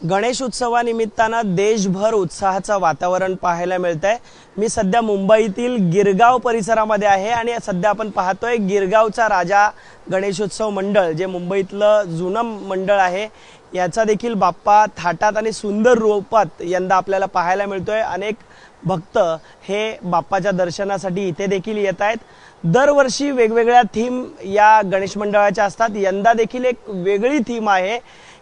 गणेश उत्सवानिमित्तानं देशभर उत्साहाचं वातावरण पाहायला मिळतंय। मी सध्या मुंबईतील गिरगाव परिसरामध्ये आहे आणि सध्या आपण पाहतोय गिरगावचा राजा गणेशोत्सव मंडळ जे मुंबईतलं जुनं मंडळ आहे याचा देखील बाप्पा थाटात आणि सुंदर रूपात यंदा आपल्याला पाहायला मिळतोय। अनेक भक्त हे बाप्पाच्या दर्शनासाठी इथे देखील येत आहेत। दरवर्षी वेगवेगळ्या थीम या गणेश मंडळाच्या असतात, यंदा देखील एक वेगळी थीम आहे।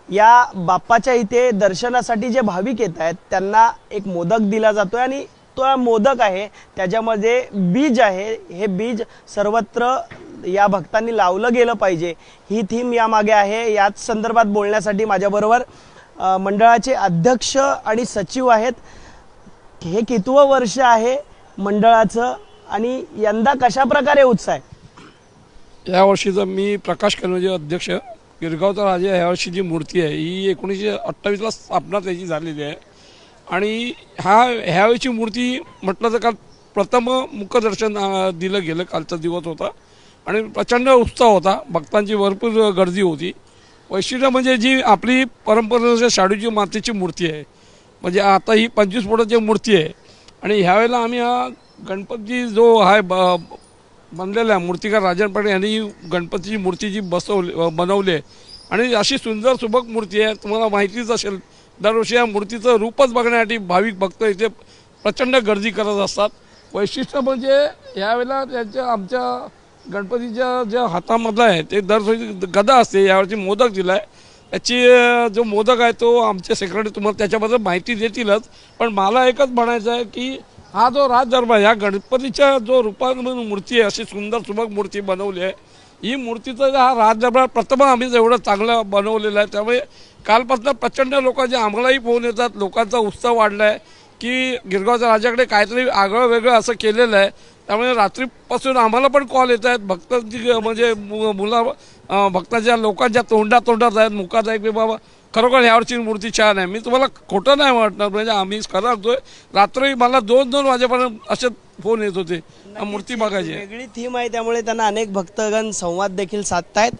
या बाप्पाच्या इथे दर्शनासाठी जे भाविक येत आहेत त्यांना एक मोदक दिला जातोय आणि तो मोदक आहे त्याच्यामध्ये बीज आहे, हे बीज सर्वत्र या भक्तांनी लावलं गेलं पाहिजे ही थीम यामागे आहे। याच संदर्भात बोलण्यासाठी माझ्याबरोबर मंडळाचे अध्यक्ष आणि सचिव आहेत। हे कितवं वर्ष आहे मंडळाचं आणि यंदा कशा प्रकारे उत्साह आहे? या वर्षीचा मी प्रकाश कनोजे अध्यक्ष। गिरगावचा राजा ह्या वर्षी जी मूर्ती आहे ही 1928 ला स्थापना त्याची झालेली आहे आणि ह्यावेळची मूर्ती म्हटलं तर काल प्रथम मुखदर्शन दिलं गेलं, कालचा दिवस होता आणि प्रचंड उत्साह होता, भक्तांची भरपूर गर्दी होती। वैशिष्ट्य म्हणजे जी आपली परंपरेच्या शाडूची मातीची मूर्ती आहे, म्हणजे आता ही 25 फुटाची मूर्ती आहे आणि ह्यावेळेला आम्ही हा गणपती जो आहे बनलेला आहे, मूर्तिकार राजन पाटील यांनी गणपतीची मूर्ती जी बनवली आहे आणि अशी सुंदर सुबक मूर्ती आहे। तुम्हाला माहितीच असेल दरवर्षी या मूर्तीचं रूपच बघण्यासाठी भाविक भक्त इथे प्रचंड गर्दी करत असतात। वैशिष्ट्य म्हणजे यावेळेला त्यांच्या आमच्या गणपतीच्या ज्या हातामधला आहे ते दरवर्षी गदा असते, यावर्षी मोदक दिला आहे। याची जो मोदक आहे तो आमचे सेक्रेटरी तुम्हाला त्याच्याबद्दल माहिती देतीलच, पण मला एकच म्हणायचं आहे की हा जो राजदरबार या गणपतीच्या जो रूपामध्ये मूर्ती आहे, अशी सुंदर सुबक मूर्ती बनवली आहे, ही मूर्तीचा हा राजदरबार प्रथम आम्ही एवढं चांगलं बनवलेलं आहे। त्यामुळे कालपासून प्रचंड लोकांचे आम्हालाही फोन येतात, लोकांचा उत्साह वाढला आहे की गिरगावच्या राजाकडे काहीतरी आगळं वेगळं असं केलेलं आहे। त्यामुळे रात्रीपासून आम्हाला पण कॉल येत आहेत भक्तांची, म्हणजे भक्तांच्या लोकांच्या तोंडात आहेत, मुखात आहे की बाबा खरोखर यावर्षी मूर्ती छान आहे। मी तुम्हाला खोटं नाही वाटणार, म्हणजे आम्ही खरं सांगतोय, रात्री मला 2-2 वाजेपर्यंत असे फोन येत होते मूर्ती बघायची। वेगळी थीम आहे त्यामुळे त्यांना अनेक भक्तगण संवाद देखील साधतायत।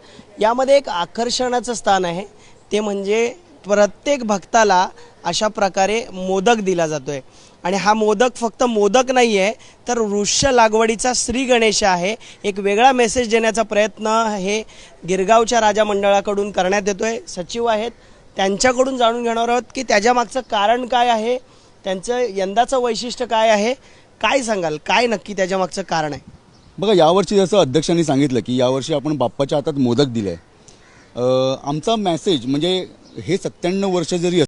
यामध्ये एक आकर्षणाचं स्थान आहे ते म्हणजे प्रत्येक भक्ताला अशा प्रकारे मोदक दिला जातोय आणि हा मोदक फक्त मोदक नाही आहे तर वृक्ष लागवडीचा श्री गणेश आहे। एक वेगळा मेसेज देण्याचा प्रयत्न हे गिरगावच्या राजा मंडळाकडून करण्यात येतोय। सचिव आहेत, त्यांच्याकडून जाणून घेणार आहोत की त्याच्या मागचं कारण काय आहे, त्यांचं यंदाचं वैशिष्ट्य काय आहे, काय सांगाल, काय नक्की त्याच्या मागचं कारण आहे? बघा, यावर्षी जसं अध्यक्षांनी सांगितलं की यावर्षी आपण बाप्पाच्या हातात मोदक दिले आहे। आमचा मेसेज म्हणजे हे 97 वर्ष जरी